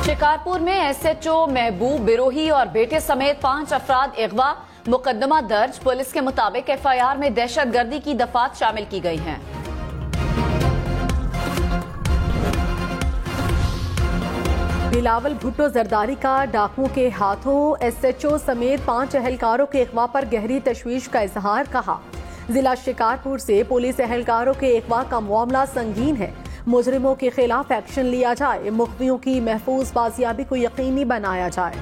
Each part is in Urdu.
شکارپور میں ایس ایچ او محبوب بروہی اور بیٹے سمیت 5 افراد اغوا، مقدمہ درج۔ پولیس کے مطابق ایف آئی آر میں دہشت گردی کی دفعات شامل کی گئی ہیں۔ بلاول بھٹو زرداری کا ڈاکوؤں کے ہاتھوں، ایس ایچ او سمیت 5 اہلکاروں کے اغوا پر گہری تشویش کا اظہار۔ کہا ضلع شکارپور سے پولیس اہلکاروں کے اغوا کا معاملہ سنگین ہے، مجرموں کے خلاف ایکشن لیا جائے، مخفیوں کی محفوظ بازیابی کو یقینی بنایا جائے۔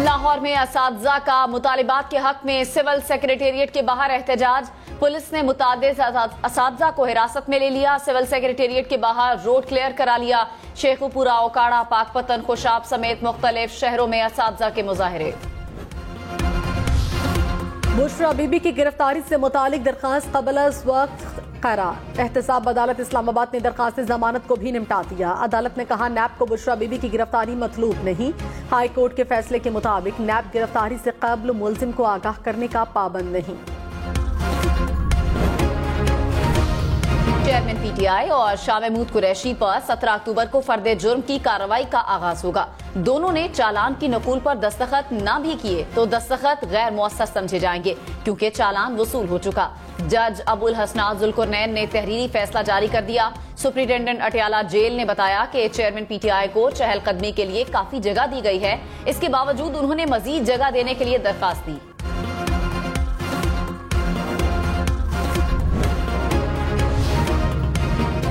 لاہور میں اساتذہ کا مطالبات کے حق میں سول سیکریٹریٹ کے باہر احتجاج، پولیس نے متعدد اساتذہ کو حراست میں لے لیا، سول سیکریٹریٹ کے باہر روڈ کلیئر کرا لیا۔ شیخو پورہ، اوکاڑا، پاک پتن، خوشاب سمیت مختلف شہروں میں اساتذہ کے مظاہرے۔ بشرا بی بی کی گرفتاری سے متعلق درخواست قبل از وقت قرار، احتساب عدالت اسلام آباد نے درخواست ضمانت کو بھی نمٹا دیا۔ عدالت نے کہا نیب کو بشرا بی بی کی گرفتاری مطلوب نہیں، ہائی کورٹ کے فیصلے کے مطابق نیب گرفتاری سے قبل ملزم کو آگاہ کرنے کا پابند نہیں۔ چیئرمین پی ٹی آئی اور شاہ محمود قریشی پر 17 اکتوبر کو فرد جرم کی کارروائی کا آغاز ہوگا۔ دونوں نے چالان کی نقول پر دستخط نہ بھی کیے تو دستخط غیر مؤثر سمجھے جائیں گے کیونکہ چالان وصول ہو چکا۔ جج ابو الحسنات ذوالقرنین نے تحریری فیصلہ جاری کر دیا۔ سپرنٹینڈنٹ اٹیالہ جیل نے بتایا کہ چیئرمین پی ٹی آئی کو چہل قدمی کے لیے کافی جگہ دی گئی ہے، اس کے باوجود انہوں نے مزید جگہ دینے کے لیے درخواست دی۔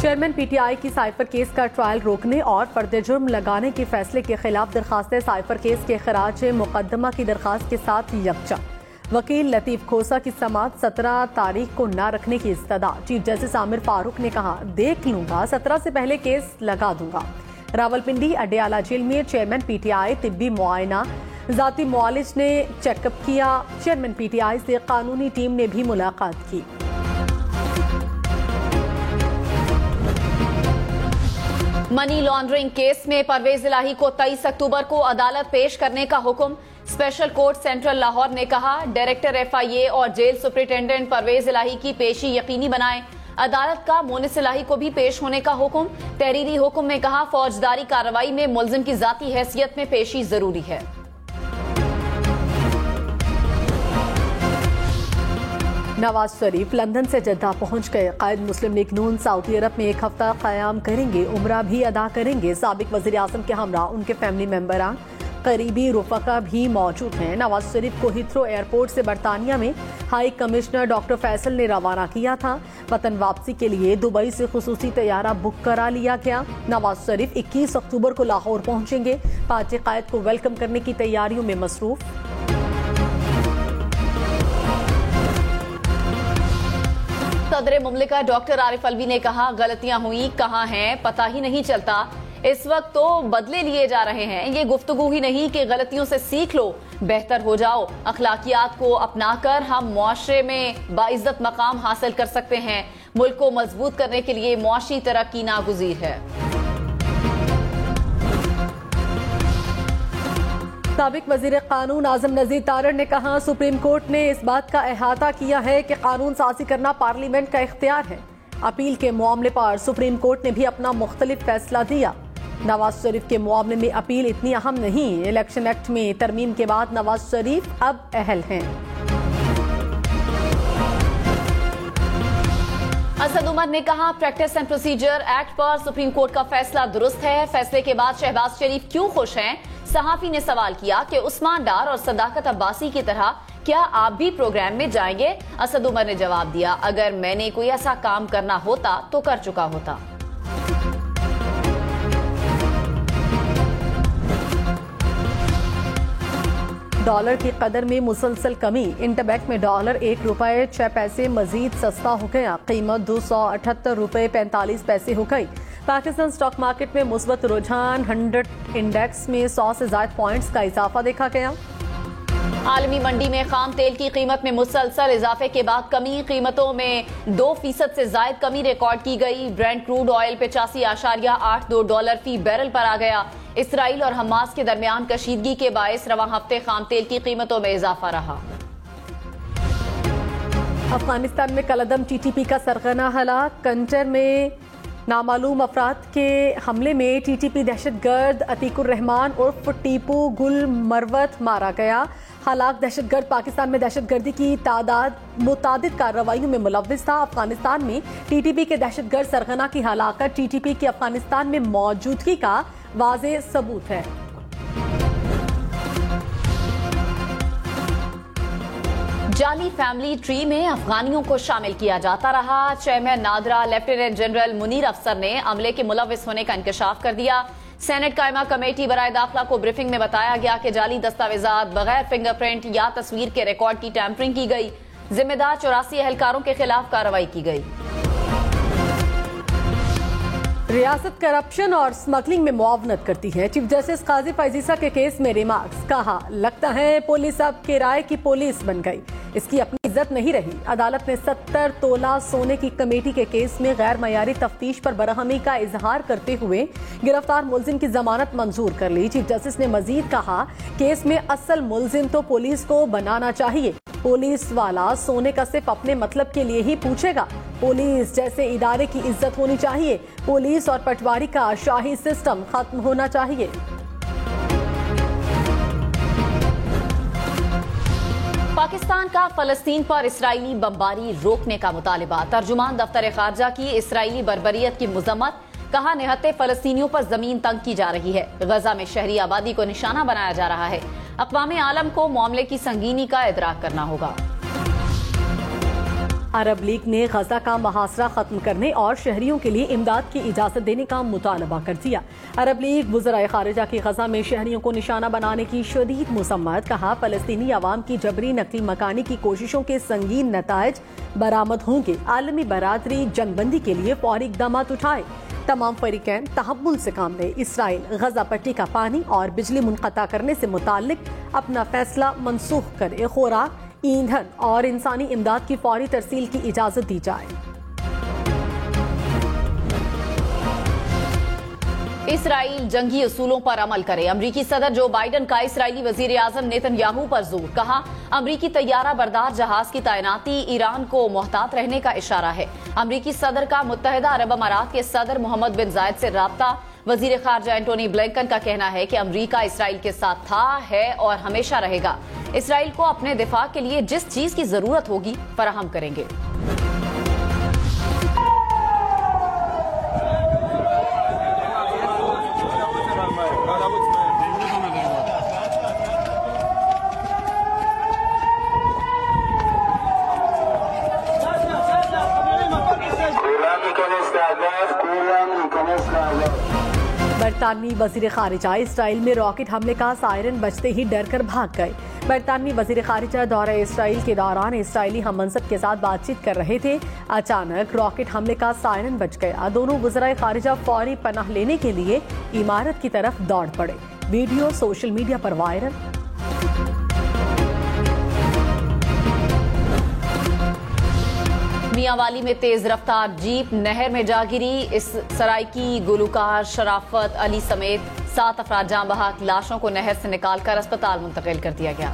چیئرمین پی ٹی آئی کی سائفر کیس کا ٹرائل روکنے اور فرد جرم لگانے کے فیصلے کے خلاف درخواست سائفر کیس کے خراج مقدمہ کی درخواست کے ساتھ یکجا۔ وکیل لطیف کھوسا کی سماعت 17 تاریخ کو نہ رکھنے کی استدعا، چیف جسٹس عامر فاروق نے کہا دیکھ لوں گا، 17 سے پہلے کیس لگا دوں گا۔ راولپنڈی اڈیالہ جیل میں چیئرمین پی ٹی آئی طبی معائنہ، ذاتی معالج نے چیک اپ کیا۔ چیئرمین پی ٹی آئی سے قانونی ٹیم نے بھی ملاقات کی۔ منی لانڈرنگ کیس میں پرویز الہی کو 23 اکتوبر کو عدالت پیش کرنے کا حکم، اسپیشل کورٹ سینٹرل لاہور نے کہا ڈائریکٹر ایف آئی اے اور جیل سپرنٹینڈنٹ پرویز الہی کی پیشی یقینی بنائیں۔ عدالت کا مونس الہی کو بھی پیش ہونے کا حکم، تحریری حکم میں کہا فوجداری کارروائی میں ملزم کی ذاتی حیثیت میں پیشی ضروری ہے۔ نواز شریف لندن سے جدہ پہنچ گئے، قائد مسلم لیگ نون سعودی عرب میں 1 ہفتہ قیام کریں گے، عمرہ بھی ادا کریں گے۔ سابق وزیر اعظم کے ہمراہ ان کے فیملی ممبران، قریبی رفقا بھی موجود ہیں۔ نواز شریف کو ہیتھرو ایئرپورٹ سے برطانیہ میں ہائی کمشنر ڈاکٹر فیصل نے روانہ کیا تھا۔ وطن واپسی کے لیے دبئی سے خصوصی طیارہ بک کرا لیا گیا۔ نواز شریف 21 اکتوبر کو لاہور پہنچیں گے، پارٹی قائد کو ویلکم کرنے کی تیاریوں میں مصروف۔ صدر مملکت ڈاکٹر عارف الوی نے کہا غلطیاں ہوئی کہاں ہیں پتہ ہی نہیں چلتا، اس وقت تو بدلے لیے جا رہے ہیں، یہ گفتگو ہی نہیں کہ غلطیوں سے سیکھ لو، بہتر ہو جاؤ۔ اخلاقیات کو اپنا کر ہم معاشرے میں باعزت مقام حاصل کر سکتے ہیں، ملک کو مضبوط کرنے کے لیے معاشی ترقی ناگزیر ہے۔ سابق وزیر قانون اعظم نذیر تارڑ نے کہا سپریم کورٹ نے اس بات کا احاطہ کیا ہے کہ قانون سازی کرنا پارلیمنٹ کا اختیار ہے۔ اپیل کے معاملے پر سپریم کورٹ نے بھی اپنا مختلف فیصلہ دیا۔ نواز شریف کے معاملے میں اپیل اتنی اہم نہیں، الیکشن ایکٹ میں ترمیم کے بعد نواز شریف اب اہل ہیں۔ اسد عمر نے کہا practice and procedure act per supreme court کا فیصلہ درست ہے، فیصلے کے بعد شہباز شریف کیوں خوش ہیں؟ صحافی نے سوال کیا کہ عثمان ڈار اور صداقت عباسی کی طرح کیا آپ بھی پروگرام میں جائیں گے؟ اسد عمر نے جواب دیا اگر میں نے کوئی ایسا کام کرنا ہوتا تو کر چکا ہوتا۔ ڈالر کی قدر میں مسلسل کمی، انٹربینک میں ڈالر 1 روپے 6 پیسے مزید سستا ہو گیا، قیمت 278 روپے 45 پیسے ہو گئی۔ پاکستان سٹاک مارکیٹ میں مثبت رجحان، 100 انڈیکس میں 100 سے زائد پوائنٹس کا اضافہ دیکھا گیا۔ عالمی منڈی میں خام تیل کی قیمت میں مسلسل اضافے کے بعد کمی، قیمتوں میں 2% سے زائد کمی ریکارڈ کی گئی۔ برینٹ کروڈ آئل 85.82 ڈالر فی بیرل پر آ گیا۔ اسرائیل اور حماس کے درمیان کشیدگی کے باعث رواں ہفتے خام تیل کی قیمتوں میں اضافہ رہا۔ افغانستان میں کالعدم ٹی ٹی پی کا سرغنہ ہلاک، کنٹر میں نامعلوم افراد کے حملے میں ٹی ٹی پی دہشت گرد عتیق الرحمان عرف ٹیپو گل مروت مارا گیا۔ ہلاک دہشت گرد پاکستان میں دہشت گردی کی متعدد کارروائیوں میں ملوث تھا۔ افغانستان میں ٹی ٹی پی کے دہشت گرد سرغنہ کی ہلاکت ٹی ٹی پی کی افغانستان میں موجودگی کا واضح ثبوت ہے۔ جعلی فیملی ٹری میں افغانیوں کو شامل کیا جاتا رہا۔ Chairman NADRA lieutenant general Munir افسر نے عملے کے ملوث ہونے کا انکشاف کر دیا۔ سینٹ قائمہ کمیٹی برائے داخلہ کو بریفنگ میں بتایا گیا کہ جعلی دستاویزات بغیر فنگر پرنٹ یا تصویر کے ریکارڈ کی ٹیمپرنگ کی گئی۔ ذمہ دار 84 اہلکاروں کے خلاف کارروائی کی گئی۔ ریاست کرپشن اور سمگلنگ میں معاونت کرتی ہے۔ چیف جسٹس قاضی فائزیسا کے کیس میں ریمارکس، کہا لگتا ہے پولیس اب کرائے کی پولیس بن گئی، اس کی اپنی عزت نہیں رہی۔ عدالت نے 70 تولہ سونے کی کمیٹی کے کیس میں غیر معیاری تفتیش پر برہمی کا اظہار کرتے ہوئے گرفتار ملزم کی ضمانت منظور کر لی۔ چیف جسٹس نے مزید کہا کیس میں اصل ملزم تو پولیس کو بنانا چاہیے، پولیس والا سونے کا صرف اپنے مطلب کے لیے ہی پوچھے گا۔ پولیس جیسے ادارے کی عزت ہونی چاہیے، پولیس اور پٹواری کا شاہی سسٹم ختم ہونا چاہیے۔ پاکستان کا فلسطین پر اسرائیلی بمباری روکنے کا مطالبہ۔ ترجمان دفتر خارجہ کی اسرائیلی بربریت کی مذمت، کہا نہتے فلسطینیوں پر زمین تنگ کی جا رہی ہے، غزہ میں شہری آبادی کو نشانہ بنایا جا رہا ہے۔ اقوام عالم کو معاملے کی سنگینی کا ادراک کرنا ہوگا۔ عرب لیگ نے غزہ کا محاصرہ ختم کرنے اور شہریوں کے لیے امداد کی اجازت دینے کا مطالبہ کر دیا۔ عرب لیگ وزرائے خارجہ کی غزہ میں شہریوں کو نشانہ بنانے کی شدید مذمت، کہا فلسطینی عوام کی جبری نقل مکانی کی کوششوں کے سنگین نتائج برآمد ہوں گے۔ عالمی برادری جنگ بندی کے لیے فوری اقدامات اٹھائے، تمام فریقین تحمل سے کام لیں۔ اسرائیل غزہ پٹی کا پانی اور بجلی منقطع کرنے سے متعلق اپنا فیصلہ منسوخ کرے، خوراک، ایندھن اور انسانی امداد کی فوری ترسیل کی اجازت دی جائے۔ اسرائیل جنگی اصولوں پر عمل کرے، امریکی صدر جو بائیڈن کا اسرائیلی وزیر اعظم نیتن یاہو پر زور، کہا امریکی طیارہ بردار جہاز کی تعیناتی ایران کو محتاط رہنے کا اشارہ ہے۔ امریکی صدر کا متحدہ عرب امارات کے صدر محمد بن زائد سے رابطہ، وزیر خارجہ اینٹونی بلنکن کا کہنا ہے کہ امریکہ اسرائیل کے ساتھ تھا، ہے اور ہمیشہ رہے گا۔ اسرائیل کو اپنے دفاع کے لیے جس چیز کی ضرورت ہوگی فراہم کریں گے۔ برطانوی وزیر خارجہ اسرائیل میں راکٹ حملے کا سائرن بجتے ہی ڈر کر بھاگ گئے۔ برطانوی وزیر خارجہ دورہ اسرائیل کے دوران اسرائیلی ہم منصب کے ساتھ بات چیت کر رہے تھے، اچانک راکٹ حملے کا سائرن بج گیا۔ دونوں وزرائے خارجہ فوری پناہ لینے کے لیے عمارت کی طرف دوڑ پڑے۔ ویڈیو سوشل میڈیا پر وائرل۔ میاں والی میں تیز رفتار جیپ نہر میں جا گری، اس سرائیکی گلوکار شرافت علی سمیت 7 افراد جاں بحق، لاشوں کو نہر سے نکال کر اسپتال منتقل کر دیا گیا۔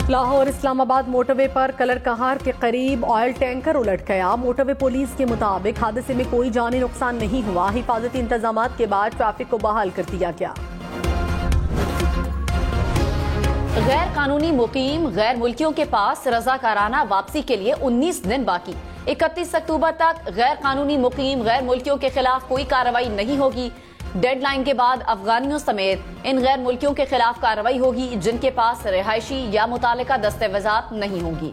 لاہور اسلام آباد موٹر وے پر کلر کہار کے قریب آئل ٹینکر الٹ گیا۔ موٹر وے پولیس کے مطابق حادثے میں کوئی جانی نقصان نہیں ہوا، حفاظتی انتظامات کے بعد ٹریفک کو بحال کر دیا گیا۔ غیر قانونی مقیم غیر ملکیوں کے پاس رضاکارانہ واپسی کے لیے 19 دن باقی۔ 31 اکتوبر تک غیر قانونی مقیم غیر ملکیوں کے خلاف کوئی کارروائی نہیں ہوگی۔ ڈیڈ لائن کے بعد افغانیوں سمیت ان غیر ملکیوں کے خلاف کارروائی ہوگی جن کے پاس رہائشی یا متعلقہ دستاویزات نہیں ہوں گی۔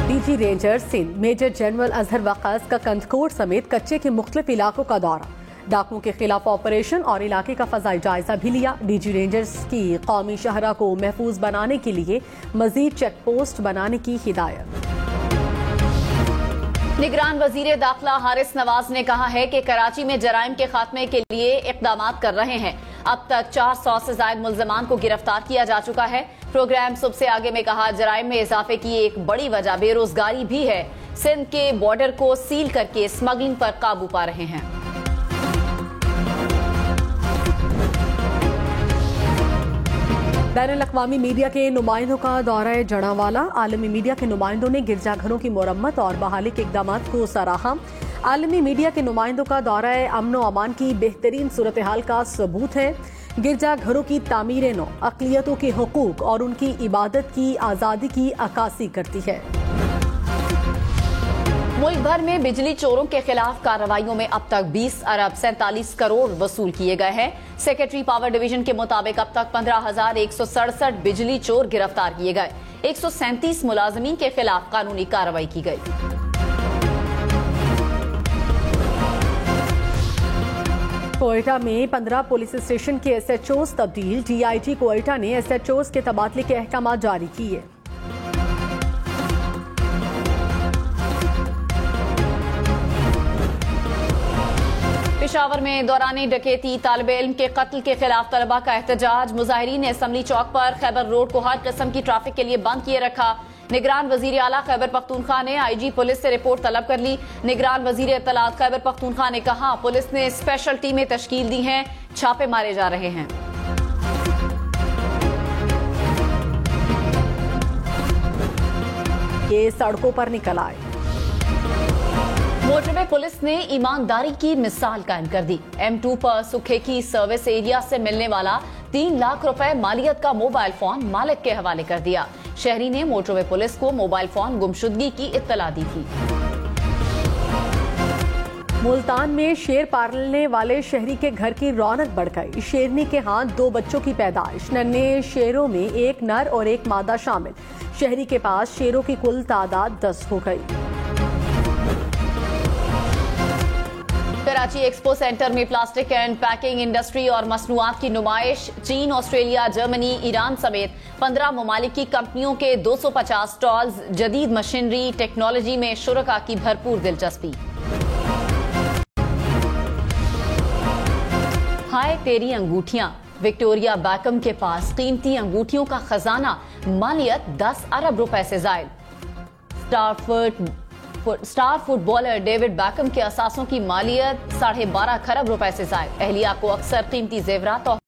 D G ranger Sindh major general Azhar Waqas کا کندکوٹ سمیت کچے کے مختلف علاقوں کا دورہ، ڈاکوؤں کے خلاف آپریشن اور علاقے کا فضائی جائزہ بھی لیا۔ ڈی جی رینجرز کی قومی شاہراہ کو محفوظ بنانے کے لیے مزید چیک پوسٹ بنانے کی ہدایت۔ نگران وزیر داخلہ حارث نواز نے کہا ہے کہ کراچی میں جرائم کے خاتمے کے لیے اقدامات کر رہے ہیں۔ اب تک 400 سے زائد ملزمان کو گرفتار کیا جا چکا ہے۔ پروگرام صبح سے آگے میں کہا جرائم میں اضافے کی ایک بڑی وجہ بے روزگاری بھی ہے۔ سندھ کے بارڈر کو سیل کر کے اسمگلنگ پر قابو پا رہے ہیں۔ بین الاقوامی میڈیا کے نمائندوں کا دورہ جڑاوالا، عالمی میڈیا کے نمائندوں نے گرجا گھروں کی مرمت اور بحالی کے اقدامات کو سراہا۔ عالمی میڈیا کے نمائندوں کا دورہ امن و امان کی بہترین صورتحال کا ثبوت ہے۔ گرجا گھروں کی تعمیر نو اقلیتوں کے حقوق اور ان کی عبادت کی آزادی کی عکاسی کرتی ہے۔ ملک بھر میں بجلی چوروں کے خلاف کارروائیوں میں اب تک 20 ارب 47 کروڑ وصول کیے گئے ہیں۔ سیکریٹری پاور ڈویژن کے مطابق اب تک 15,167 بجلی چور گرفتار کیے گئے، 137 ملازمین کے خلاف قانونی کارروائی کی گئی۔ کوئٹہ میں 15 پولیس اسٹیشن کے ایس ایچ اوز تبدیل، ڈی آئی جی کوئٹہ نے ایس ایچ اوز کے تبادلے کے احکامات جاری کیے۔ پشاور میں دوران ڈکیتی طالب علم کے قتل کے خلاف طلبہ کا احتجاج، مظاہرین نے اسمبلی چوک پر خیبر روڈ کو ہر قسم کی ٹریفک کے لیے بند کیے رکھا۔ نگران وزیر اعلیٰ خیبر پختونخوا نے آئی جی پولیس سے رپورٹ طلب کر لی۔ نگران وزیر اطلاعات خیبر پختونخوا نے کہا پولیس نے اسپیشل ٹیمیں تشکیل دی ہیں، چھاپے مارے جا رہے ہیں۔ یہ سڑکوں پر نکل آئے۔ موٹر وے پولیس نے ایمانداری کی مثال قائم کر دی۔ M2 پر سکھے کی سروس ایریا سے ملنے والا 3 لاکھ روپے مالیت کا موبائل فون مالک کے حوالے کر دیا۔ شہری نے موٹر وے پولیس کو موبائل فون گمشدگی کی اطلاع دی تھی۔ ملتان میں شیر پالنے والے شہری کے گھر کی رونق بڑھ گئی۔ شیرنی کے ہاں 2 بچوں کی پیدائش، ننھے شیروں میں 1 نر اور 1 مادہ شامل۔ شہری کے پاس شیروں کی کل تعداد 10 ہو گئی۔ کراچی ایکسپو سینٹر میں پلاسٹک اینڈ پیکنگ انڈسٹری اور مصنوعات کی نمائش، چین، آسٹریلیا، جرمنی، ایران سمیت 15 ممالک کی کمپنیوں کے 250 سٹالز، جدید مشینری ٹیکنالوجی میں شرکاء کی بھرپور دلچسپی۔ ہائے تیری انگوٹھیاں، وکٹوریا بیکم کے پاس قیمتی انگوٹھیوں کا خزانہ، مالیت 10 ارب روپے سے زائد۔ Star footballer David Beckham کے اثاثوں کی مالیت 12.5 کروڑ روپے سے زائد۔ اہلیہ کو اکثر قیمتی زیورات اور